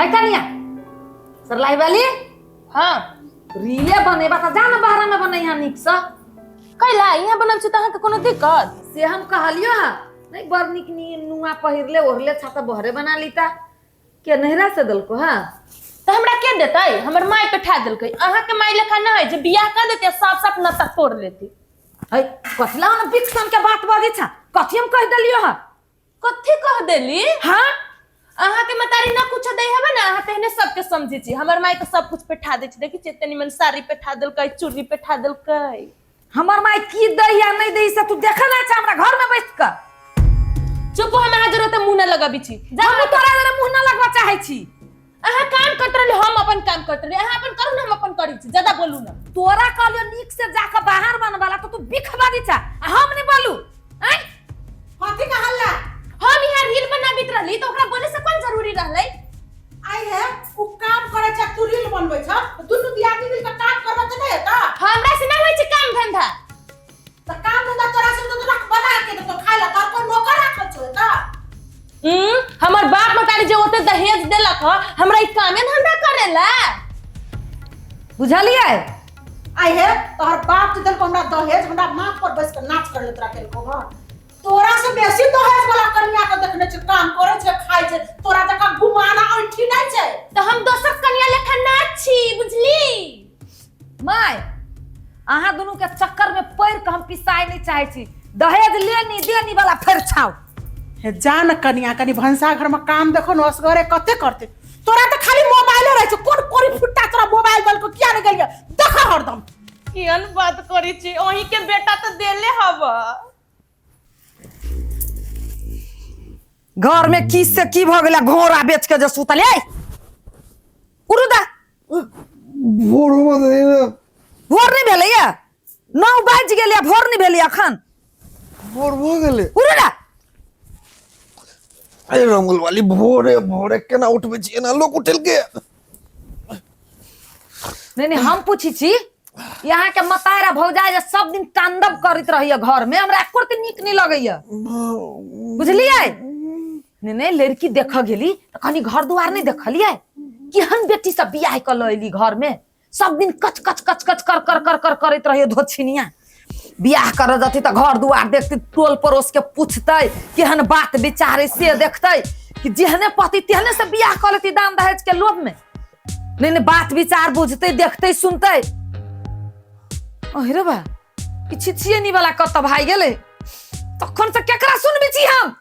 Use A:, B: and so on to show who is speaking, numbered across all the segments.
A: है कनिया सरलाहिवाली।
B: हां
A: रीले बनेबा त जान बाहर में बने यहाँ निक सा
B: कैला यहाँ बनल छ तहाँ के कोनो दिक्कत
A: से हम कहलियो हा नहीं बर निक नुआ पहिरले ओढ़ले छाता बहरे बना लीता के नहरा से दलको। हां
B: तो हमरा के देतै हमर माई पे ठा देलकै अहाँ के माई लेखा न है जे बियाह कर देते साफ साफ नता तोड़ लेती
A: है कथला न बिक्सन के बात बाजी छ कथि हम कह देलियो हा
B: कथि कह देली।
A: हां
B: अहाँ के मतारी ना कुछ दे हबे ना अहाँ तेहने सबके समझी छी हमर माई के सब कुछ पे ठा दे छी देखि चेतनी मन साड़ी पे ठा देलकै चूड़ी पे ठा देलकै
A: हमर माई की दई या नहीं दई से तू देखा ना छ हमरा घर में बैठ के
B: चुप हमरा जरूरत मुंह ना लगाबी छी
A: हम तोरा जरा मुंह ना लगवा चाहे छी।
B: अहाँ काम करत रहले हम अपन काम करत रहले अहाँ अपन करू ना हम अपन करी छी ज्यादा बोलू ना
A: तोरा कहलियो नीक से जाके बाहर बनवाला तो तू बिखवा दी छ हम नहीं बोलू हैं
C: कथि कहला
B: हम यहाँ रील बनाबित रहली तो ओकरा बोले से कौन जरूरी रहलै
C: आई है उ काम करे छ तू रील बनबै छ दुनु दियादी मिल के काम करबा त नहीं त
B: हमरा से ना होय छै काम धंधा
C: त काम धंधा तोरा से तो रख बना के तो खाइला तोर को नौकर राखल छ त
B: हमर बाप मतारी जे ओते दहेज देलक ह हमरा ई कामे धंधा करेला
A: बुझलिए।
C: आई है तोहर बाप जे देलको हमरा दहेज हमरा मां पर बैठ के नाच कर लेत राखेलको घर तोरा से बेसी दहेज वाला कन्या के देखने छ काम करे छ खाइ छ तोरा तक घुमाना अंठी नहीं छै
B: तो हम दोसर कन्या लेखा नाच छी बुझली।
A: माय आहा दोनों के चक्कर में पैर के हम पिसाई नहीं चाहे छी दहेज लेनी देनी वाला फिर छाओ
C: हे जान कन्या कनी भंसा घर में काम देखो न असगरे कते करते तोरा त खाली मोबाइले रहै छ कोन कोरी फुट्टा तोरा मोबाइल दल को किया न गेलिया देखा हरदम
B: केहन बात करी छी ओही के बेटा तो देले हब
A: घर में किस से की भ गेला घोड़ा बेच के जे सुतले उरुदा
D: भोर हो गए ना
A: भोर नहीं भेले या 9 बज गेले भोर नहीं भेले अखन
D: भोर हो गेले
A: उरुदा
D: अरे रमोलवाली भोरे भोरे केना उठबे छी ना लोग उठल के
A: नहीं हम पूछी छी यहाँ के मतारा भौजाई जे सब दिन तांडव करत रहिए घर में हमरा एको के नीक नहीं लगैया बुझलिए। नहीं लड़की देख गेली तो कनी घर दुआर नहीं देखलिए केहन बेटी सब बियाह कर लैली घर में सब दिन कच कच कच कच कर कर कर कर करत रहिए धोछिनिया बियाह कर जती तो घर दुआर देखती टोल पड़ोस के पूछते केहन बात विचारे से देखते कि जेहने पति तेहने से बियाह कर लेती दाम दहेज के लोभ में नहीं बात विचार बुझते देखते सुनते अरे बा कि छिछियनी वाला कत भाई गेले तखन से केकरा सुनबी छी हम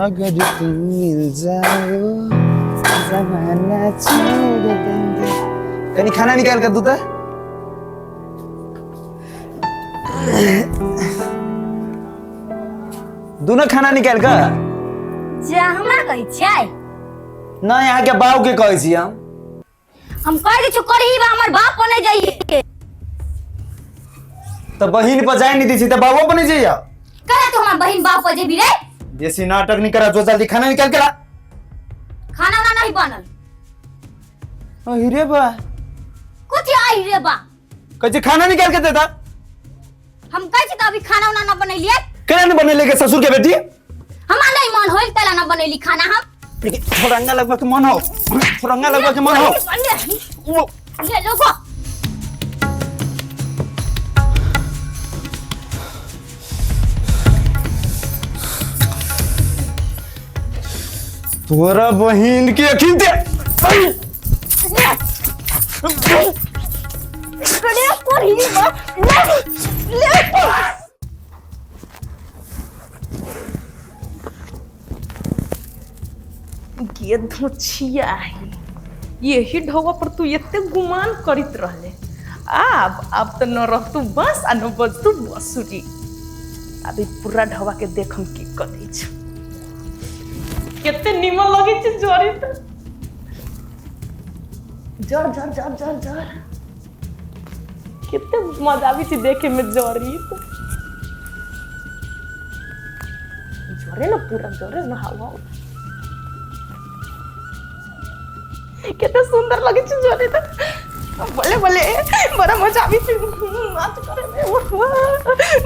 D: अगर तुम मिल जाओ जमाना छोड़ देंगे कहीं खाना निकाल कर दूता दोनों खाना निकाल कर
E: जे हमरा कहै छै
D: ना यहाँ के बाऊ के कहै छी
E: हम कह दै छु करही बा हमर बाप बने जाइए
D: तो बहिन पर जाए नहीं दी थी तो बाबू बने जाइए
E: करे तो हमर बहिन बाप पर जेबी रे
D: जैसी नाटक नहीं करा जो जल्दी खाना निकाल के ला
E: खाना ना नहीं बनल
D: अरे बा
E: कुछ आई रे बा
D: कैसे खाना निकाल के देता
E: हम कह छी अभी खाना उना ना बनैलिए
D: केना नहीं बने लेके ससुर के बेटी
E: हमरा नहीं मन होइल तला ना बनैली खाना हम
D: फुरंगा लगवा के मन हो फुरंगा लगवा के मन हो
E: ले लोगो
D: तोरा बहिन के अखिन दे
E: करे करही बा ले
B: ये धोछिया है यही ढोवा पर तू एते गुमान करित रहले अब तो न रह तू बस आ न बज तू बसुरी अभी पूरा ढोवा के देख हम की करै छ केते निमन लगे छ जोरी त जर जर जर जर जर केते मजा आवी छ देखे में जोरी त जोरे न पूरा जोरे न हवा केते सुंदर लगे छ जोरी त बोले बोले बड़ा मजा भी थी नाच करे में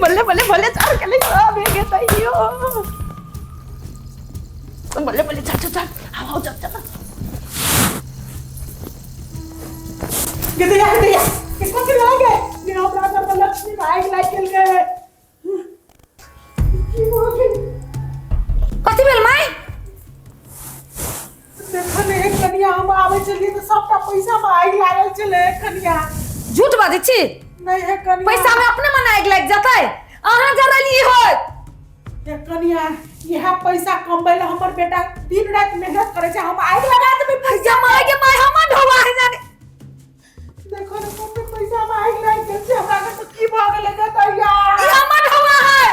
B: बोले बोले बोले चार के लिए सब है तैयो बोले बोले चल चल आओ चल चल
C: गिद्या किसको चिल्ला गए ये अपना घर में लक्ष्मी भाई लाइक चल गए
A: कथी भेल माई
C: देखो ने कनिया हम आवे चलिए तो सबका पैसा में आग लागल चले कनिया
A: झूठ बाजै छी
C: नहीं है कनिया
A: पैसा में अपने मन आग लग जाते अहाँ जरली हो
C: ये कनिया यह पैसा कमबै ले हमर बेटा दिन रात मेहनत करे छै हम आग लगा देबै पैसा
A: माई के माई हम ढोवा है जाने
C: देखो ने कते पैसा में आग लाग गेल छै हमरा के तो की भ गेल गता यार
A: ये हम ढोवा है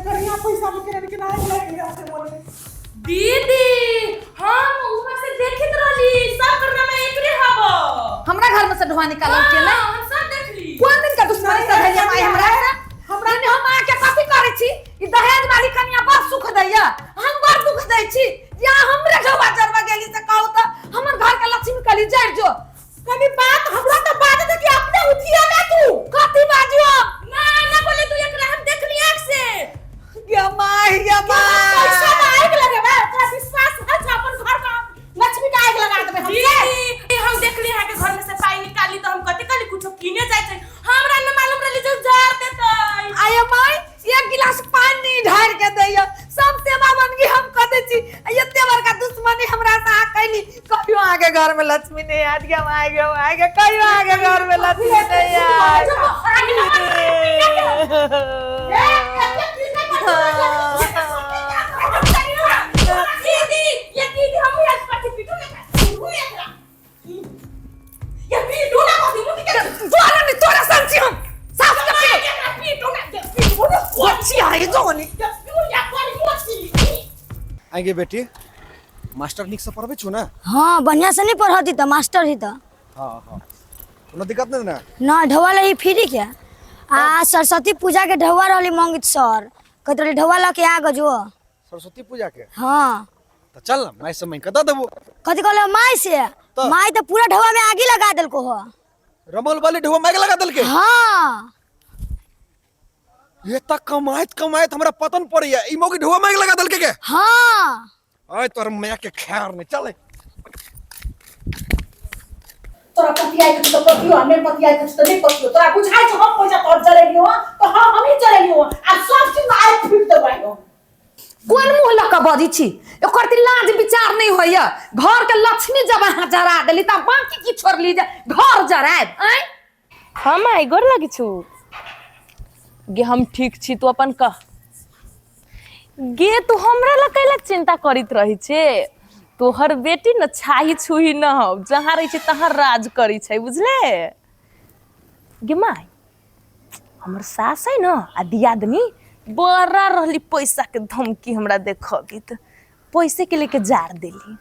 C: कनिया पैसा में के ना आग लाग गेल से बोले
B: दीदी हम ऊपर से देखित रहली सब करना में एकरे हबो
A: हमरा घर में से ढोवा निकालल के ना
B: हम सब देखली
A: कोन दिन का दुश्मनी से भेलिया माई हमरा ने हम आके कथी करे छी ई दहेज वाली कन्या बड़ सुख दैया हम बड़ दुख दै छी या हमरे ढोवा चरवा गेली त कहू त हमर घर के लक्ष्मी कली जड़ जो
C: कनी बात हमरा तो बात दे कि अपने उठिया ना तू
A: कथी बाजियो
B: ना बोले तू एकरा हम देखली आंख से
A: या माई
C: पैसा में आग लगे बा तोरा विश्वास है कि अपन घर का लक्ष्मी का आग लगा देबे हम
B: दीदी हम देखली है के घर में से पानी निकाली तो हम कथि कली कुछ कीने जाय छै हमरा न मालूम रहली जो जार देतै
A: आय माई एक गिलास पानी ढार के दैया सब सेवा बनगी हम कते छी एते बड़का दुश्मनी हमरा से आ कैली कहियो आगे घर में लक्ष्मी नहीं आत के आगे कहियो आगे घर में लक्ष्मी नहीं
B: दीदी ये दीदी हम आज पार्टी पीटू ना ये पीटू ना को दिनु के
A: जोरा ने तोरा संची हम साफ के
B: पीटू ना
A: अच्छी आई जोनी
F: आगे बेटी मास्टर निक से पढ़बे छु ना
E: हाँ बढ़िया से नहीं पढ़ती तो मास्टर ही तो
F: हां हां कोनो दिक्कत नहीं ना
E: ना ढवा लही फ्री क्या आ सरस्वती पूजा के ढवा रहली मंगित सर कहत रहली ढवा ला के आ गजो
F: सरस्वती पूजा के
E: हाँ
F: तो चल ना मैं समय कदा देबो
E: कथी कहले माई से माई तो पूरा ढवा में आगी लगा देलको हो
F: रमौलवाली ढोवा माइक लगा देल के
E: हाँ
F: ये तक कमाइत हमरा पतन पड़िया ई मौकी ढोवा माइक लगा देल के
E: हाँ
F: आय तोर मैया के खैर नहीं चले
C: तोरा पतिया के तो पतियो हमें पतिया के तो नहीं पतियो तोरा बुझाई छ हम पैसा तोर चलेली हो तो हम ही चलेली हो आ सब चीज में आग फीट देबै हो
A: कोन मुंह लका बजी छी एकर ती लाज विचार नहीं होइया घर के लक्ष्मी जब अहाँ जरा देली त बाकी की छोड़ली जे घर जराब आय
B: हम आई गोर लगी छु गे हम ठीक छी तू अपन कह गे तू हमरा ला कैला चिंता करित रही छे तोहर बेटी न छाही छुही न हो जहाँ रही छे तहाँ राज करी छे बुझले गे माई हमर सास है न आ दियादनी बड़ा रहली पैसा के धमकी हमरा देखगी त पैसे के लेके जार देली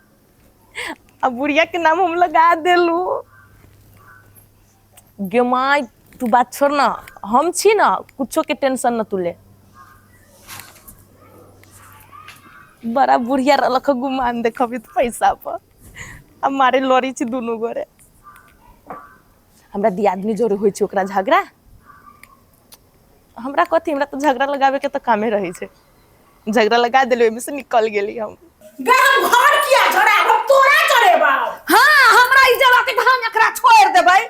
B: आ बुढ़िया के नाम हम लगा देलू गे माई तू बात छोड़ ना हम छी ना कुछो के टेंशन न तुले बड़ा बुढ़िया रलख गुमान देखबी त पैसा पर अब मारे लड़ी छी दुनु गोरे हमरा दियादनी जोरे होई छै ओकरा झगड़ा हमरा कथी हमरा तो झगड़ा लगावे के तो कामे रही छे झगड़ा लगा देले ओमे से निकल गेली हम
C: गरम घर किया झड़ा हम तोरा चढ़ेबा
A: हां हमरा ई जगह के हम एकरा छोड़ देबै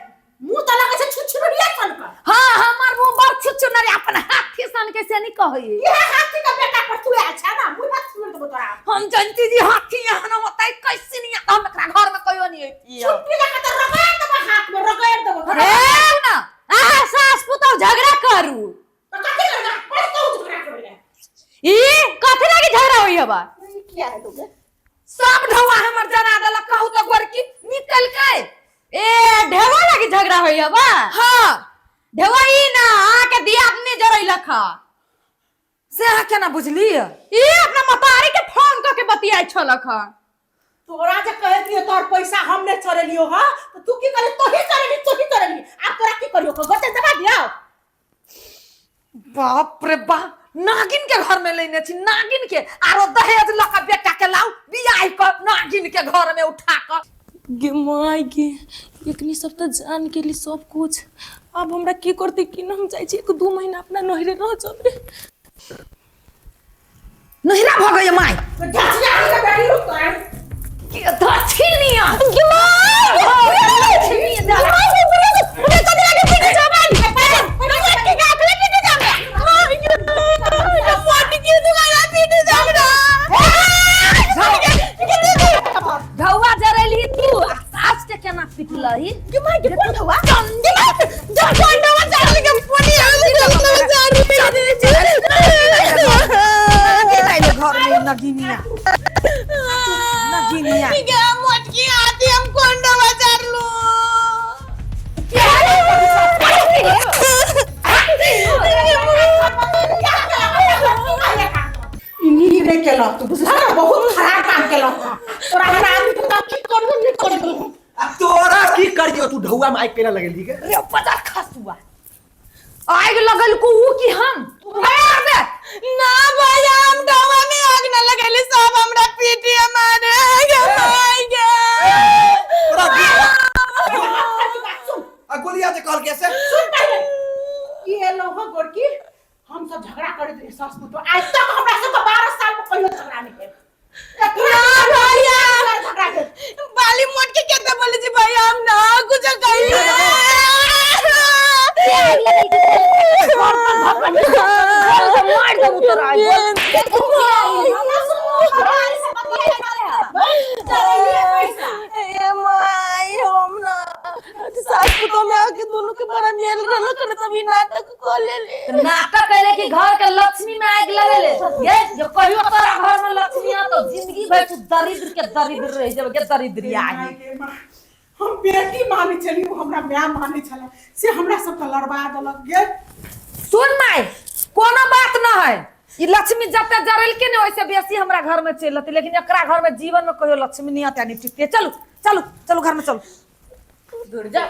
C: मुंह त लगे छै छुछुरिया सन का
A: हां हमर मुंह बड़ छुछुनरी अपन हाथी सन के से नहीं कहई
C: ये हाथी का बेटा पर तू अच्छा ना मुंह मत छोड़ दे तोरा
A: हम जानती जी हाथी यहाँ न होतै कैसे नहीं हम एकरा घर में कहियो नहीं होती
C: छुट्टी लगा त रगड़ देबा हाथ में रगड़ देबा
A: हे ना आ सास पुतौ झगड़ा करू
C: कथि लगा पर तो झगड़ा करले
A: ई कथि लागी झगड़ा होई हबा
C: किया है लोग
A: सब ढवा हमर जना देला कहू तो गोरकी निकल के ए ढेवा लागी झगड़ा होई हबा हां ढेवा ई ना आके दियादनी जरई लखा से आ के ना बुझली ई अपना मतारी के फोन क के बतियाई छलख
C: तोरा जे कहे दियो तोर पैसा हमने चढ़ेलियो हां तो तू की करे तो ही करेली अब तोरा की करियो गटे दबा दिया
A: बाप रे बाप नागिन के घर में लेने छी नागिन के आरो दहेज लका बेटा के लाऊ बियाह क नागिन के घर में उठा क
B: गे माई गे एकनी सब तो जान के लिए सब कुछ। अब हमरा की करते कि हम जाय छी 1-2 महीना अपना नहिरे रह जाबे।
A: नहिरा भ गए माय
C: ढचिया के बेटी रुक कर
A: के धछिनिया के माय धछिनिया पूरे कदरा के पीछे जवान के गाखले पीछे जाबे मोटी की दुकान पीछे जाबे ढौवा जरेली तू सास के केना पिटलही के माय के ढौवा चंदे जा ढौवा जरेली के पोनी घर में नगिनिया क्या मोटकी आती हम कोंडा बाजार लो
C: इन्हीं ने केला तू बुझला बहुत खराब काम केला तोरा हराम के काम की करबो नहीं करबो
F: तोरा की करियो तू ढौआ में आग केना लगेली के
A: रे पता खसुआ आग लगल को ऊ की हम मार दे
B: ना भैया हम ढौवा में आग न लगेले सब हमरा पीटी मारे गे
F: आ गोलिया जे कहल कैसे
C: सुन पहले ये लोग गोरकी हम सब झगड़ा करत रहे सास पुतो आज तक हमरा से 12 साल में कहियो झगड़ा नहीं है
B: ना भैया
C: झगड़ा के
B: बाली मोट के कहते बोले जी भैया हम ना कुछ कहिए
A: मार दे उतर आई नाटक करे कि घर के लक्ष्मी में आग लगेले ये जो कहियो तोरा घर में लक्ष्मी आ तो जिंदगी भर तू दरिद्र के दरिद्र रह जेबे दरिद्रिया आई
C: हम बेटी माने चली हमरा मां माने छला से हमरा सब के लड़वा देलक गे
A: सुन माय कोनो बात न है ई लक्ष्मी जते जरल के ने वैसे बेसी हमरा घर में चलत लेकिन एकरा घर में जीवन में कहियो लक्ष्मी नहीं आते नहीं टिकते चलो चलो चलो घर में चलो दूर जा